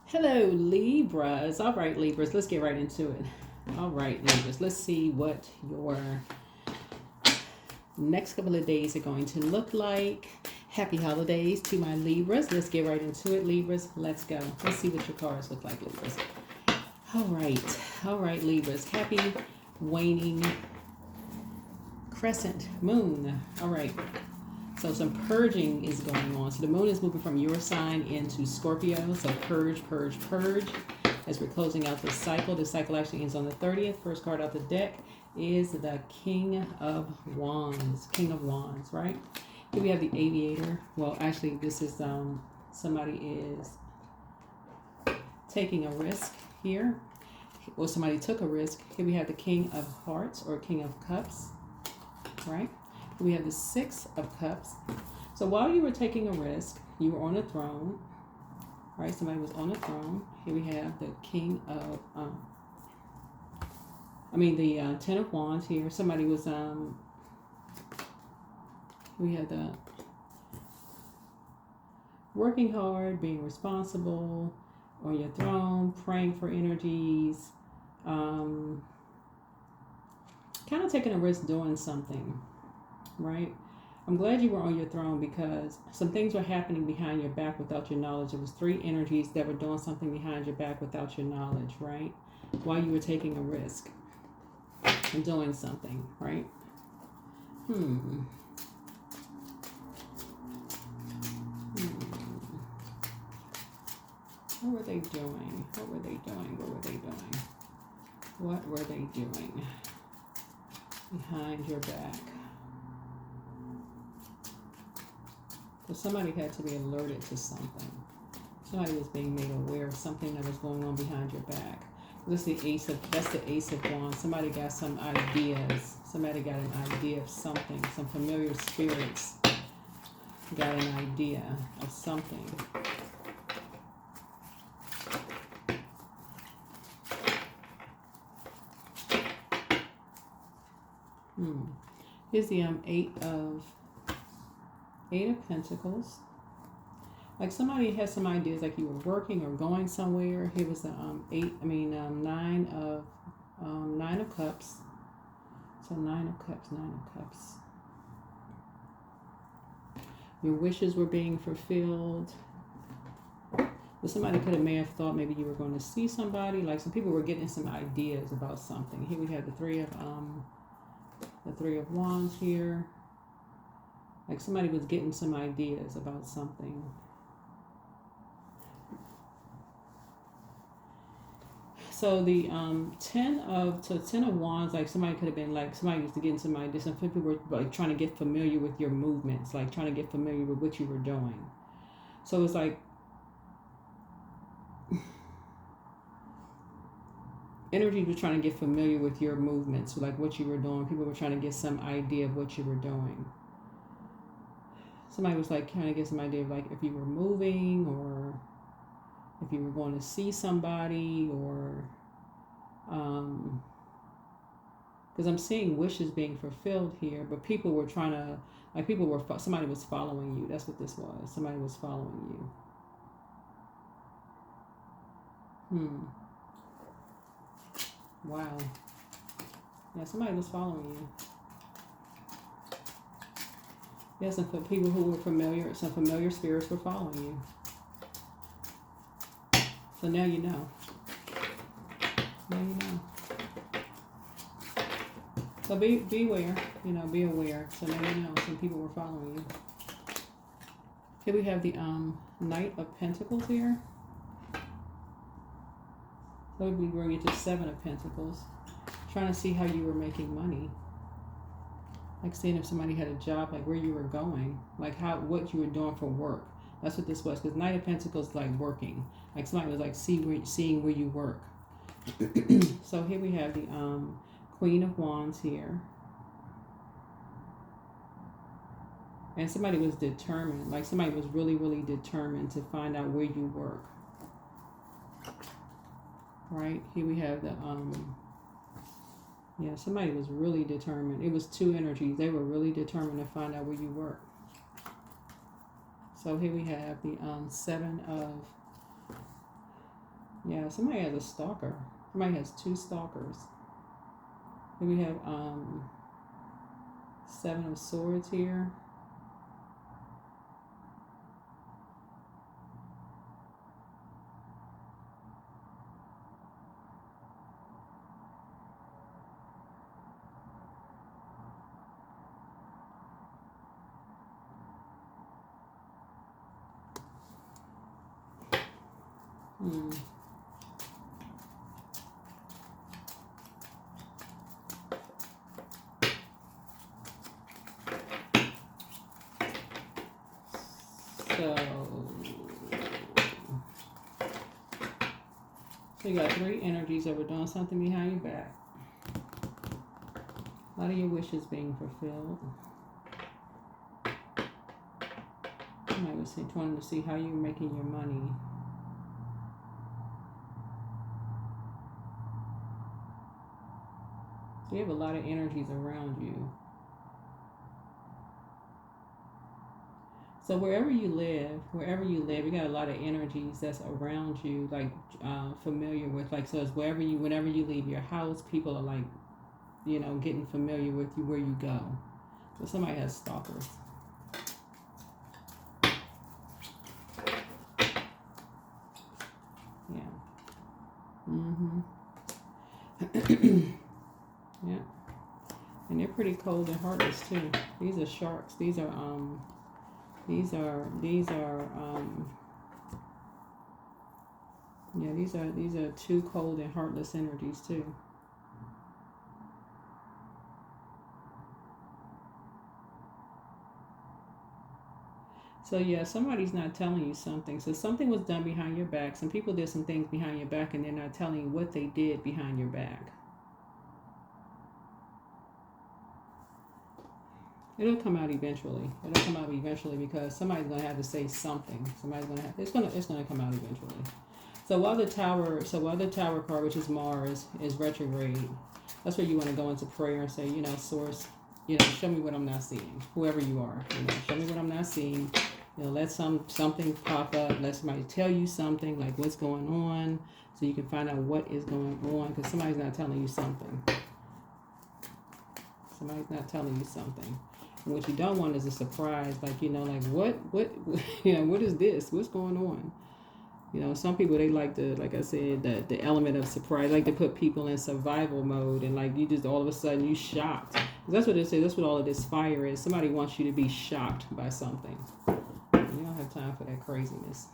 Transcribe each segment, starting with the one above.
Hello, Libras. All right, Libras, let's get right into it. All right, Libras, let's see what your next couple of days are going to look like. Happy holidays to my Libras. Let's get right into it, Libras. Let's go. Let's see what your cards look like, Libras. All right, Libras. Happy waning crescent moon. All right. So some purging is going on. So the moon is moving from your sign into Scorpio. So purge, purge, purge. As we're closing out the cycle actually ends on the 30th. First card out the deck is the King of Wands. King of Wands, right? Here we have the Aviator. Well, actually, this is somebody is taking a risk here. Well, somebody took a risk. Here we have the King of Hearts or King of Cups, right? We have the Six of Cups. So while you were taking a risk, you were on a throne, right? Somebody was on a throne. Here we have the King of, the Ten of Wands here. Somebody was, we had the working hard, being responsible, on your throne, praying for energies, kind of taking a risk doing something, right? I'm glad you were on your throne because some things were happening behind your back without your knowledge. It was three energies that were doing something behind your back without your knowledge, right? While you were taking a risk and doing something, right? What were they doing? What were they doing? What were they doing? What were they doing behind your back? So somebody had to be alerted to something. Somebody was being made aware of something that was going on behind your back. That's the Ace of Wands. Somebody got some ideas. Somebody got an idea of something. Some familiar spirits got an idea of something. Here's the Eight of Pentacles. Like somebody has some ideas, like you were working or going somewhere. Here was the Nine of Cups. So Nine of Cups. Your wishes were being fulfilled. But somebody may have thought maybe you were going to see somebody. Like some people were getting some ideas about something. Here we have the Three of Wands here. Like somebody was getting some ideas about something. So the Ten of Wands, like somebody could have been like somebody used to getting some ideas. Some people were like trying to get familiar with your movements, like trying to get familiar with what you were doing. So it's like energy was trying to get familiar with your movements, like what you were doing. People were trying to get some idea of what you were doing. Somebody was like trying to get some idea of like if you were moving or if you were going to see somebody or because I'm seeing wishes being fulfilled here, but people were trying to somebody was following you. That's what this was. Somebody was following you. Wow. Yeah, somebody was following you. Yeah, some people who were familiar, some familiar spirits were following you. So now you know. Now you know. So be aware, be aware. So now you know some people were following you. Here we have the Knight of Pentacles here. So we bring you to Seven of Pentacles. Trying to see how you were making money. Like seeing if somebody had a job, like where you were going, like what you were doing for work. That's what this was. Because Knight of Pentacles is like working. Like somebody was like seeing where you work. So here we have the Queen of Wands here. And somebody was determined. Like somebody was really, really determined to find out where you work. Right? Here we have the somebody was really determined. It was two energies. They were really determined to find out where you work. So here we have the Seven of Yeah, somebody has a stalker. Somebody has 2 stalkers. Then we have 7 of Swords here. Hmm. So you got 3 energies that were doing something behind your back. A lot of your wishes being fulfilled. Somebody was wanting to see how you're making your money. So you have a lot of energies around you. So wherever you live, you got a lot of energies that's around you, like familiar with, like, so it's whenever you leave your house, people are like, you know, getting familiar with you where you go. So somebody has stalkers. Yeah. Yeah. And they're pretty cold and heartless too. These are sharks. These are these are 2 cold and heartless energies too. So yeah, somebody's not telling you something. So something was done behind your back. Some people did some things behind your back and they're not telling you what they did behind your back. It'll come out eventually. Because somebody's gonna have to say something. It's gonna come out eventually. So while the tower card, which is Mars, is retrograde, that's where you want to go into prayer and say, you know, Source, you know, show me what I'm not seeing. Whoever you are, you know, show me what I'm not seeing. You know, let something pop up. Let somebody tell you something, like what's going on, so you can find out what is going on. Because somebody's not telling you something. Somebody's not telling you something. And what you don't want is a surprise, like, you know, like what you know, what is this? What's going on? You know, some people, they like to, like I said, the element of surprise, like to put people in survival mode, and like you just all of a sudden you shocked. 'Cause that's what it is. That's what all of this fire is. Somebody wants you to be shocked by something. You don't have time for that craziness.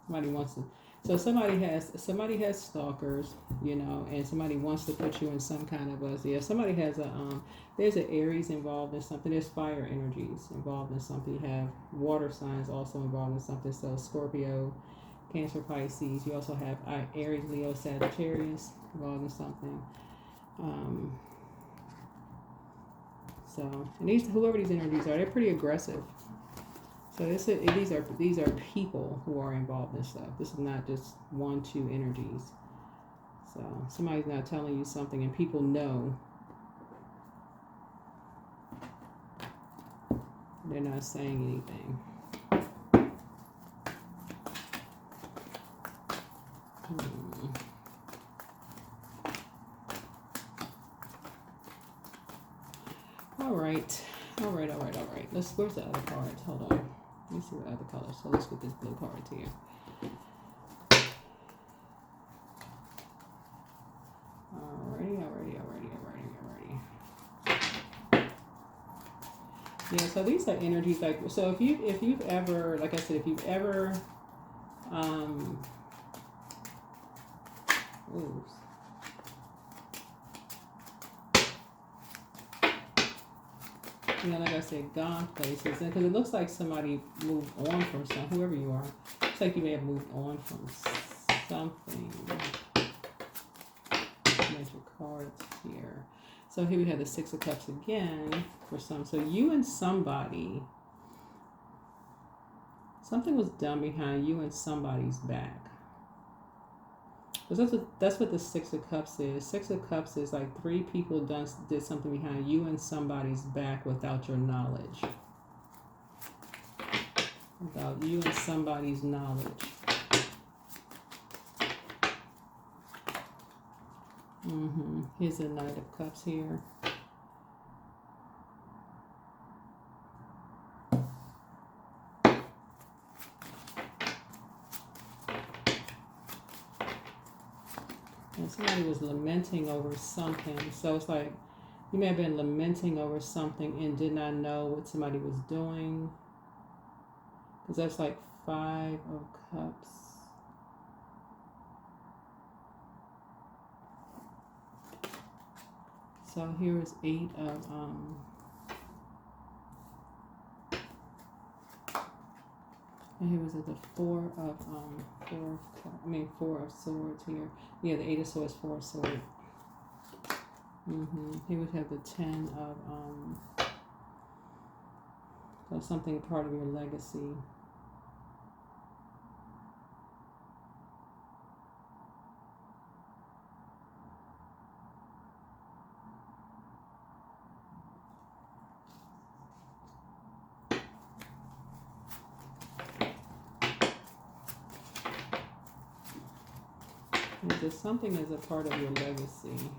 Somebody wants to. So somebody has stalkers, you know, and somebody wants to put you in some kind of a. Yeah, somebody has there's an Aries involved in something. There's fire energies involved in something. You have water signs also involved in something. So Scorpio, Cancer, Pisces. You also have Aries, Leo, Sagittarius involved in something. So, and whoever these energies are, they're pretty aggressive. So these are people who are involved in stuff. This is not just 1, 2 energies. So somebody's not telling you something, and people know. They're not saying anything. All right. Where's the other card? Hold on. Let me see what other colors. So let's get this blue card here. Alrighty. Yeah, so these are energies like, so if you've ever, like I said, if you've ever oops. You know, like I said, gone places, because it looks like somebody moved on from whoever you are. Looks like you may have moved on from something. Major cards here. So here we have the 6 of Cups again for some. So you and somebody, something was done behind you and somebody's back. Because that's what the 6 of Cups is. 6 of Cups is like 3 people did something behind you and somebody's back without your knowledge. Without you and somebody's knowledge. Here's the Knight of Cups here. And somebody was lamenting over something. So it's like you may have been lamenting over something and did not know what somebody was doing. Because that's like 5 of Cups. So here is 8 of and here was it the 4 of Swords here. Yeah, the 8 of Swords, 4 of Swords. He would have the 10 of so something part of your legacy. And just something as a part of your legacy.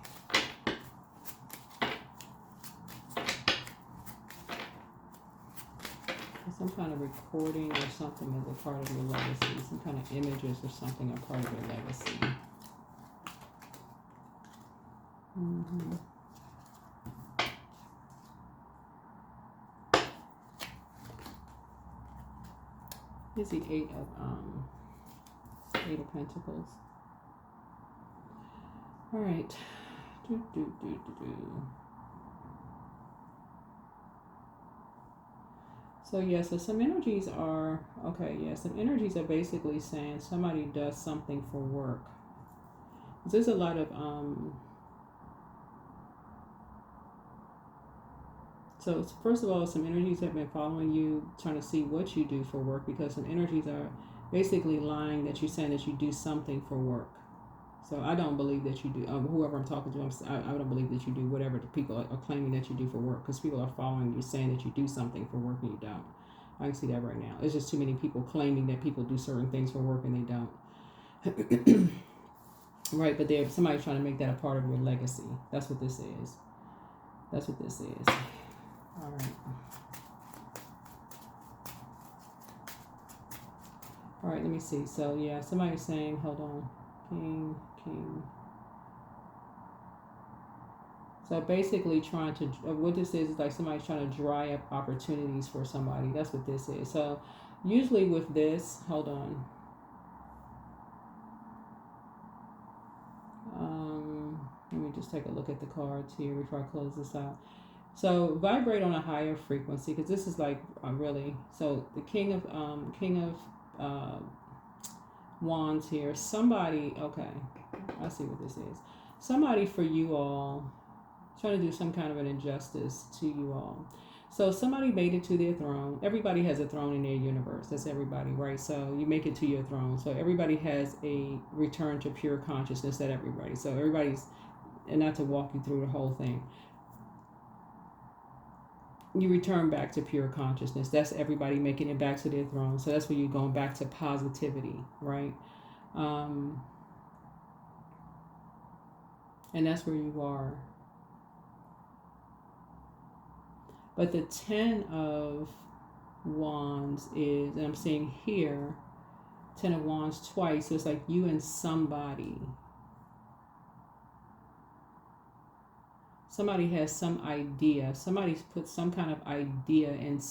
Some kind of recording or something as a part of your legacy. Some kind of images or something a part of your legacy. Here's the 8 of Pentacles. All right. So yeah, so some energies are, okay, yeah, some energies are basically saying somebody does something for work. There's a lot of, so first of all, some energies have been following you, trying to see what you do for work, because some energies are basically lying that you're saying that you do something for work. So I don't believe that you do, whoever I'm talking to, I don't believe that you do whatever the people are claiming that you do for work, because people are following you saying that you do something for work and you don't. I can see that right now. It's just too many people claiming that people do certain things for work and they don't. Right, but somebody's trying to make that a part of your legacy. That's what this is. That's what this is. All right. All right, let me see. So yeah, somebody's saying, hold on. King. So basically trying to, what this is like somebody's trying to dry up opportunities for somebody. That's what this is. So usually with this, hold on. Let me just take a look at the cards here before I close this out. So vibrate on a higher frequency, because this is like really, so the King of Wands here. Somebody, okay, I see what this is. Somebody for you all trying to do some kind of an injustice to you all. So somebody made it to their throne. Everybody has a throne in their universe. That's everybody, right? So you make it to your throne. So everybody has a return to pure consciousness. That everybody. So everybody's, and not to walk you through the whole thing. You return back to pure consciousness. That's everybody making it back to their throne. So that's where you're going back to positivity, right? And that's where you are. But the 10 of Wands is, and I'm seeing here, 10 of Wands twice. So it's like you and somebody. Somebody has some idea. Somebody's put some kind of idea in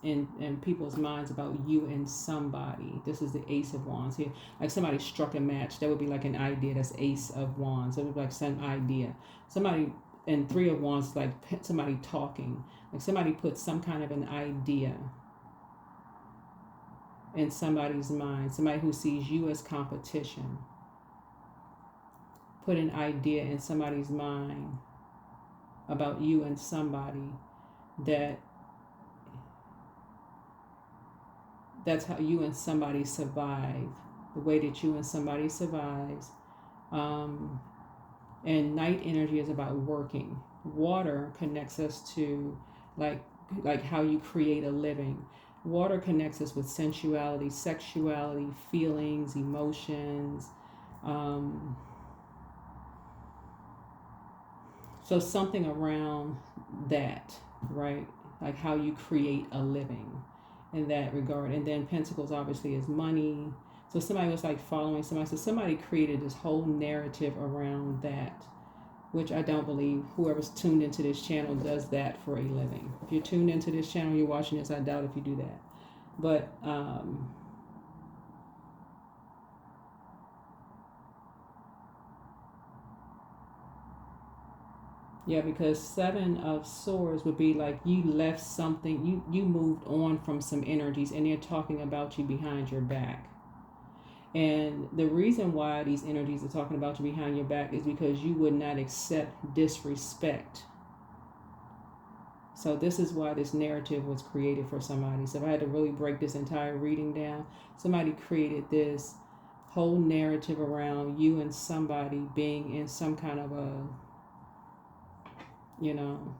in people's minds about you and somebody. This is the Ace of Wands here. Like somebody struck a match. That would be like an idea. That's Ace of Wands. It would be like some idea. Somebody, and 3 of Wands, like somebody talking. Like somebody put some kind of an idea in somebody's mind. Somebody who sees you as competition. Put an idea in somebody's mind about you and somebody, that's how you and somebody survive, the way that you and somebody survives. And night energy is about working. Water connects us to like how you create a living. Water connects us with sensuality, sexuality, feelings, emotions, So something around that, right? Like how you create a living in that regard. And then Pentacles obviously is money. So somebody was like following somebody. So somebody created this whole narrative around that, which I don't believe whoever's tuned into this channel does that for a living. If you're tuned into this channel, you're watching this, I doubt if you do that. But yeah, because Seven of Swords would be like you left something, you moved on from some energies, and they're talking about you behind your back. And the reason why these energies are talking about you behind your back is because you would not accept disrespect. So this is why this narrative was created for somebody. So if I had to really break this entire reading down, somebody created this whole narrative around you and somebody being in some kind of a, you know,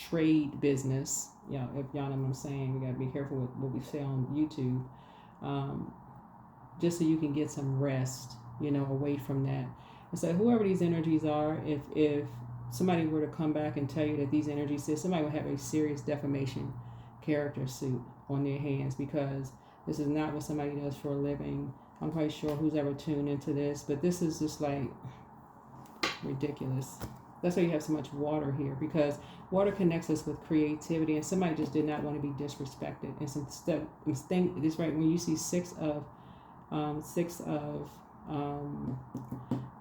trade business. You know, if y'all know what I'm saying, we got to be careful with what we say on YouTube. Just so you can get some rest, you know, away from that. And so whoever these energies are, if somebody were to come back and tell you that these energies, somebody would have a serious defamation character suit on their hands, because this is not what somebody does for a living. I'm quite sure who's ever tuned into this, but this is just like ridiculous. That's why you have so much water here, because water connects us with creativity, and somebody just did not want to be disrespected. And some stuff, this right when you see six of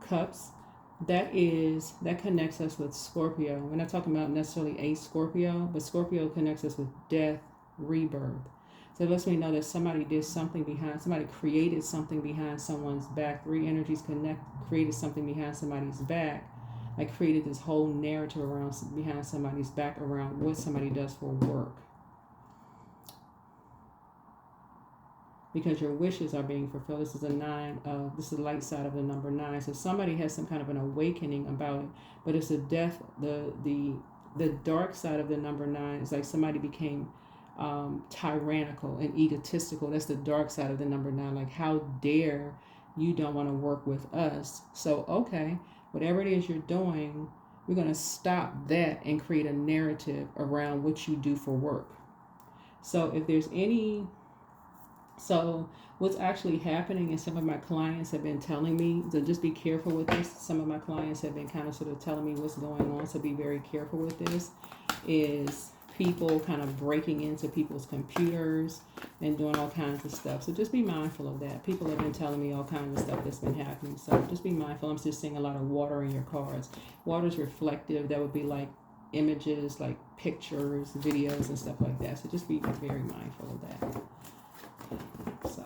cups, that connects us with Scorpio. We're not talking about necessarily a Scorpio, but Scorpio connects us with death, rebirth. So it lets me know that somebody did something behind, somebody created something behind someone's back. Three energies created something behind somebody's back. I created this whole narrative around behind somebody's back around what somebody does for work. Because your wishes are being fulfilled. This is this is the light side of the number 9. So somebody has some kind of an awakening about it, but it's a death. The dark side of the number 9 is like somebody became tyrannical and egotistical. That's the dark side of the number 9. Like, how dare you don't want to work with us? So, okay, whatever it is you're doing, we're going to stop that and create a narrative around what you do for work. So if there's any... So what's actually happening, and some of my clients have been telling me, so just be careful with this. Some of my clients have been kind of sort of telling me what's going on, so be very careful with this, is people kind of breaking into people's computers and doing all kinds of stuff. So just be mindful of that. People have been telling me all kinds of stuff that's been happening. So just be mindful. I'm just seeing a lot of water in your cards. Water's reflective. That would be like images, like pictures, videos, and stuff like that. So just be very mindful of that. So,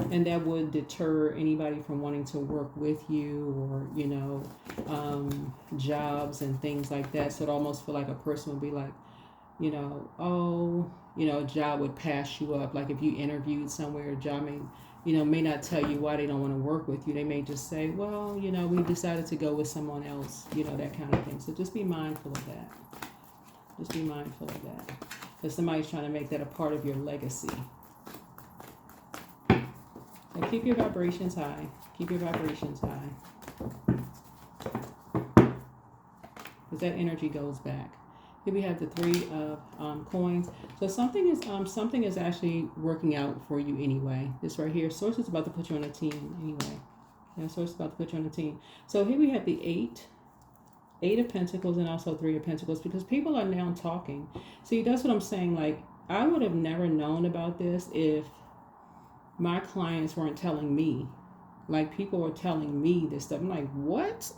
and that would deter anybody from wanting to work with you, or, you know, jobs and things like that. So it almost feel like a person would be like, you know, oh, you know, a job would pass you up. Like if you interviewed somewhere, a job may not tell you why they don't want to work with you. They may just say, well, you know, we decided to go with someone else, you know, that kind of thing. So just be mindful of that. Just be mindful of that. Because somebody's trying to make that a part of your legacy. So keep your vibrations high. Keep your vibrations high. Because that energy goes back. Here we have the 3 of coins. So something is actually working out for you anyway. This right here, Source is about to put you on a team anyway. Yeah, Source is about to put you on a team. So here we have the 8 of Pentacles, and also 3 of Pentacles, because people are now talking. See, that's what I'm saying. Like, I would have never known about this if my clients weren't telling me. Like, people were telling me this stuff. I'm like, what?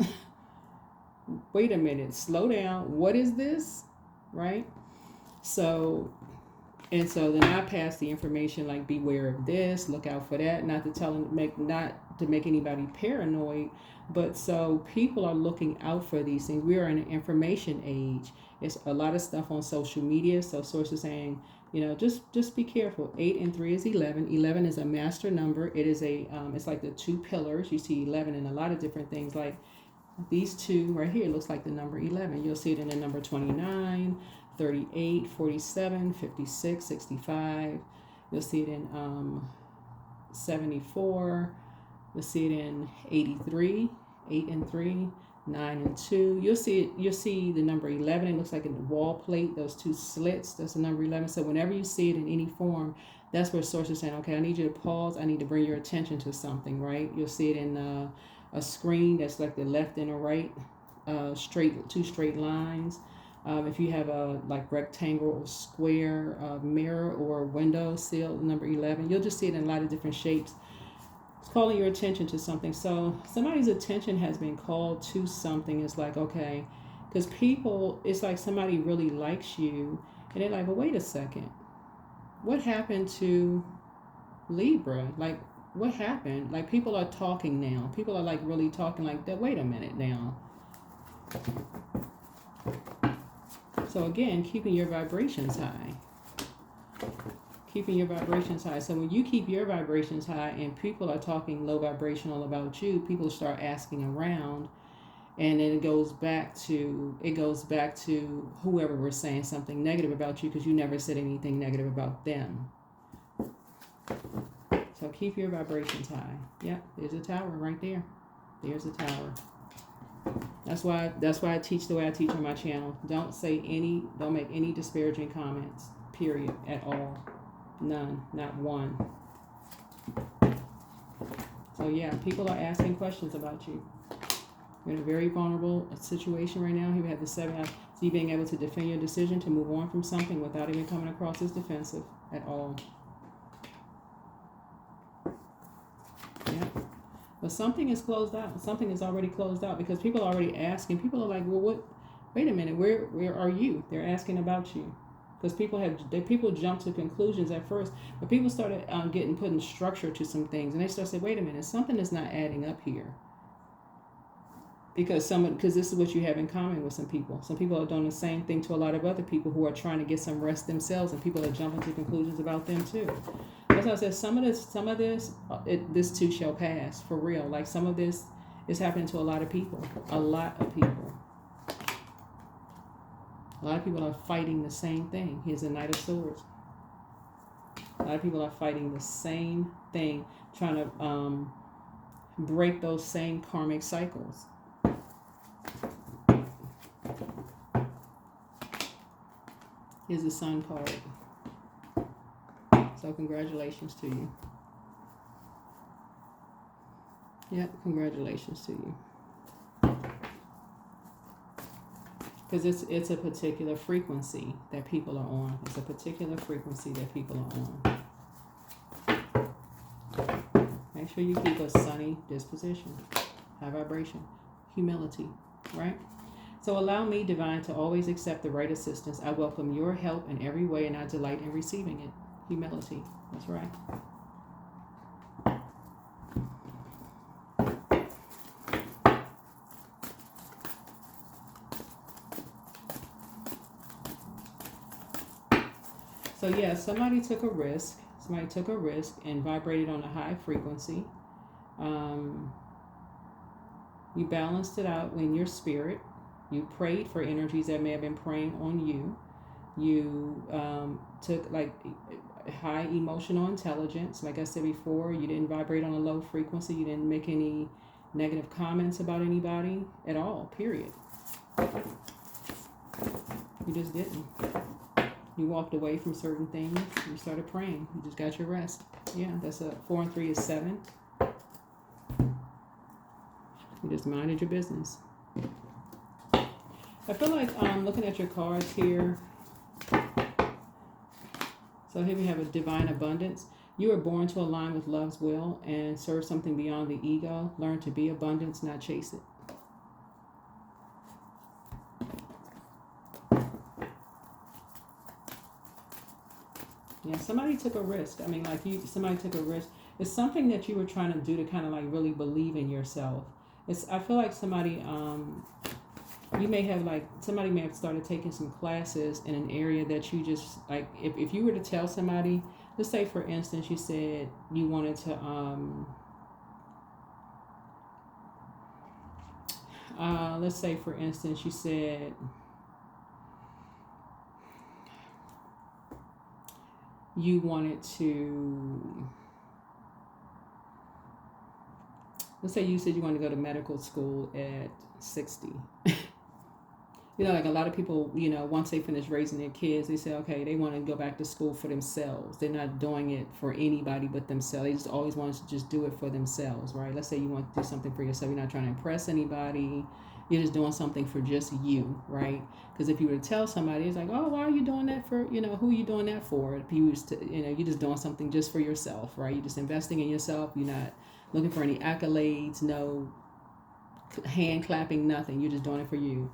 Wait a minute, slow down. What is this? Right? So then I pass the information, like, beware of this, look out for that, not to make anybody paranoid, but so people are looking out for these things. We are in an information age. It's a lot of stuff on social media. So sources saying, you know, just be careful. 8 and 3 is 11. 11 is a master number. It is it's like the 2 pillars. You see 11 in a lot of different things. Like these 2 right here, looks like the number 11. You'll see it in the number 29, 38, 47, 56, 65. You'll see it in 74, You'll see it in 83, 8 and 3, 9 and 2. You'll see it. You'll see the number 11. It looks like in the wall plate, those two slits. That's the number 11. So whenever you see it in any form, that's where source is saying, okay, I need you to pause. I need to bring your attention to something, right? You'll see it in a screen that's like the left and the right, two straight lines. If you have a like rectangle or square mirror or window sill, number 11, you'll just see it in a lot of different shapes. It's calling your attention to something. So somebody's attention has been called to something. It's like, okay, because people, it's like somebody really likes you, and they're like, well, wait a second. What happened to Libra? Like, what happened? Like, people are talking now. People are like really talking like that. Wait a minute now. So again, keeping your vibrations high. Keeping your vibrations high. So when you keep your vibrations high and people are talking low vibrational about you, people start asking around, and then it goes back to whoever was saying something negative about you, because you never said anything negative about them. So keep your vibrations high. Yep, there's a tower right there. There's a tower. That's why I teach the way I teach on my channel. Don't make any disparaging comments, period, at all. None, not one. So yeah, people are asking questions about you. You're in a very vulnerable situation right now. Here we have the 7 out. So you being able to defend your decision to move on from something without even coming across as defensive at all. Yeah. But something is closed out. Something is already closed out, because people are already asking. People are like, well, what? Wait a minute. Where are you? They're asking about you. Because people jump to conclusions at first, but people started putting structure to some things, and they start saying, wait a minute, something is not adding up here. Because this is what you have in common with some people. Some people are doing the same thing to a lot of other people who are trying to get some rest themselves, and people are jumping to conclusions about them too. As I said, some of this too shall pass, for real. Like, some of this is happening to a lot of people. A lot of people. A lot of people are fighting the same thing. Here's the Knight of Swords. A lot of people are fighting the same thing, trying to break those same karmic cycles. Here's the Sun card. So congratulations to you. Yep, congratulations to you. Because it's a particular frequency that people are on. It's a particular frequency that people are on. Make sure you keep a sunny disposition, high vibration, humility, right? So allow me, Divine, to always accept the right assistance. I welcome your help in every way, and I delight in receiving it. Humility. That's right. So yeah, somebody took a risk. Somebody took a risk and vibrated on a high frequency. You balanced it out in your spirit. You prayed for energies that may have been preying on you. You took like high emotional intelligence. Like I said before, you didn't vibrate on a low frequency. You didn't make any negative comments about anybody at all, period. You just didn't. You walked away from certain things. You started praying. You just got your rest. Yeah, that's 4 and 3 is 7. You just minded your business. I feel like looking at your cards here. So here we have a divine abundance. You are born to align with love's will and serve something beyond the ego. Learn to be abundance, not chase it. Yeah, somebody took a risk. I mean, like somebody took a risk. It's something that you were trying to do to kind of like really believe in yourself. I feel like somebody, somebody may have started taking some classes in an area that you just, like, if you were to tell somebody, let's say for instance, you said you wanted to, let's say for instance, you said, you wanted to let's say you said you want to go to medical school at 60. You know, like a lot of people, you know, once they finish raising their kids, they say, okay, they want to go back to school for themselves. They're not doing it for anybody but themselves. They just always want to just do it for themselves, right? Let's say you want to do something for yourself. You're not trying to impress anybody. You're just doing something for just you, right? Because if you were to tell somebody, it's like, oh, why are you doing that for, you know, who are you doing that for? If you used to, you know, you're just doing something just for yourself, right? You're just investing in yourself. You're not looking for any accolades, no hand clapping, nothing. You're just doing it for you.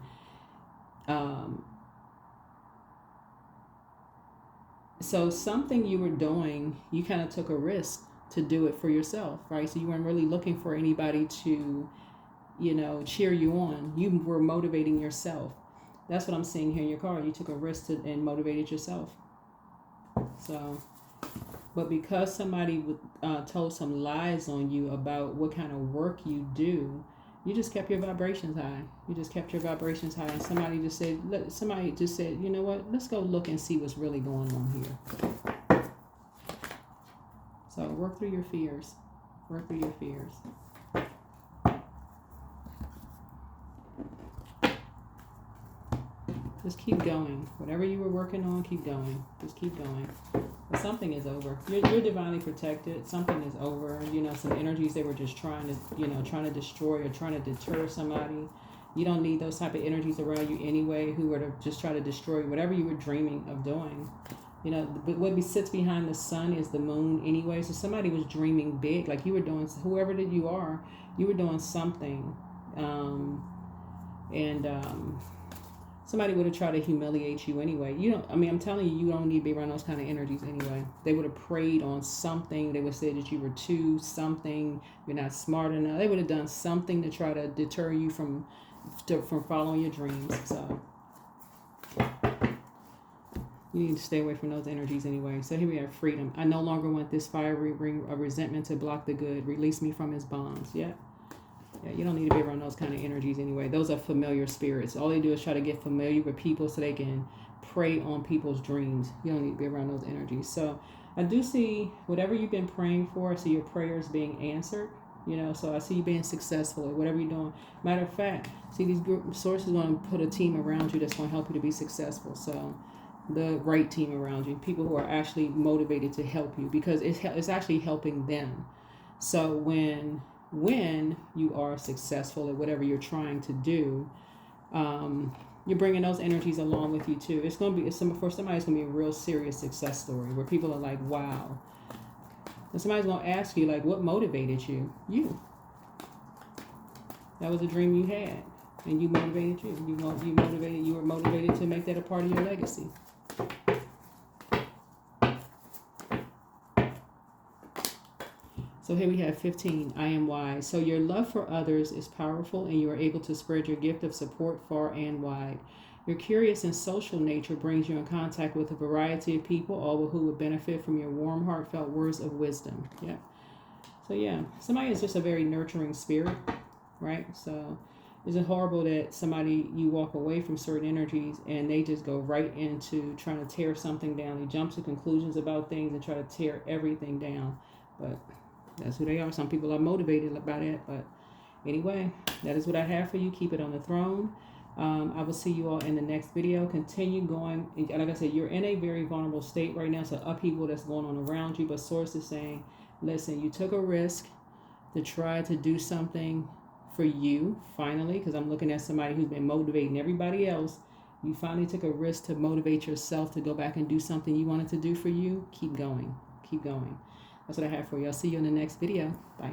So something you were doing, you kind of took a risk to do it for yourself, right? So you weren't really looking for anybody to, you know, cheer you on. You were motivating yourself. That's what I'm seeing here in your card. You took a risk and motivated yourself. So, but because somebody told some lies on you about what kind of work you do, you just kept your vibrations high. You just kept your vibrations high. And somebody just said, you know what? Let's go look and see what's really going on here. So work through your fears. Work through your fears. Just keep going. Whatever you were working on, keep going. Just keep going. But something is over. You're divinely protected. Something is over. You know, some energies they were just trying to destroy or trying to deter somebody. You don't need those type of energies around you anyway who were to just try to destroy whatever you were dreaming of doing. You know, what sits behind the sun is the moon anyway. So somebody was dreaming big, like you were doing, whoever that you are, you were doing something. Somebody would have tried to humiliate you anyway. I'm telling you, you don't need to be around those kind of energies anyway. They would have preyed on something. They would say that you were too something, you're not smart enough. They would have done something to try to deter you from following your dreams. So you need to stay away from those energies anyway. So here we have freedom. I no longer want this fiery ring of resentment to block the good. Release me from his bonds. Yeah. Yeah, you don't need to be around those kind of energies anyway. Those are familiar spirits. All they do is try to get familiar with people so they can prey on people's dreams. You don't need to be around those energies. So I do see whatever you've been praying for, I see your prayers being answered. You know, so I see you being successful at whatever you're doing. Matter of fact, see these sources want to put a team around you that's going to help you to be successful. So the right team around you, people who are actually motivated to help you because it's actually helping them. So when you are successful at whatever you're trying to do, you're bringing those energies along with you too. For somebody, it's going to be a real serious success story where people are like, wow. And somebody's going to ask you, like, what motivated you? You. That was a dream you had, and you motivated you. You were motivated to make that a part of your legacy. So here we have 15, I am wise. So your love for others is powerful and you are able to spread your gift of support far and wide. Your curious and social nature brings you in contact with a variety of people, all who would benefit from your warm, heartfelt words of wisdom. Yeah. So yeah, somebody is just a very nurturing spirit, right? So is it horrible that you walk away from certain energies and they just go right into trying to tear something down. They jump to conclusions about things and try to tear everything down. But that's who they are. Some people are motivated by that. But anyway, that is what I have for you. Keep it on the throne. I will see you all in the next video. Continue going. Like I said, you're in a very vulnerable state right now. So upheaval that's going on around you. But Source is saying, listen, you took a risk to try to do something for you, finally, because I'm looking at somebody who's been motivating everybody else. You finally took a risk to motivate yourself to go back and do something you wanted to do for you. Keep going. Keep going. That's what I have for you. I'll see you in the next video. Bye.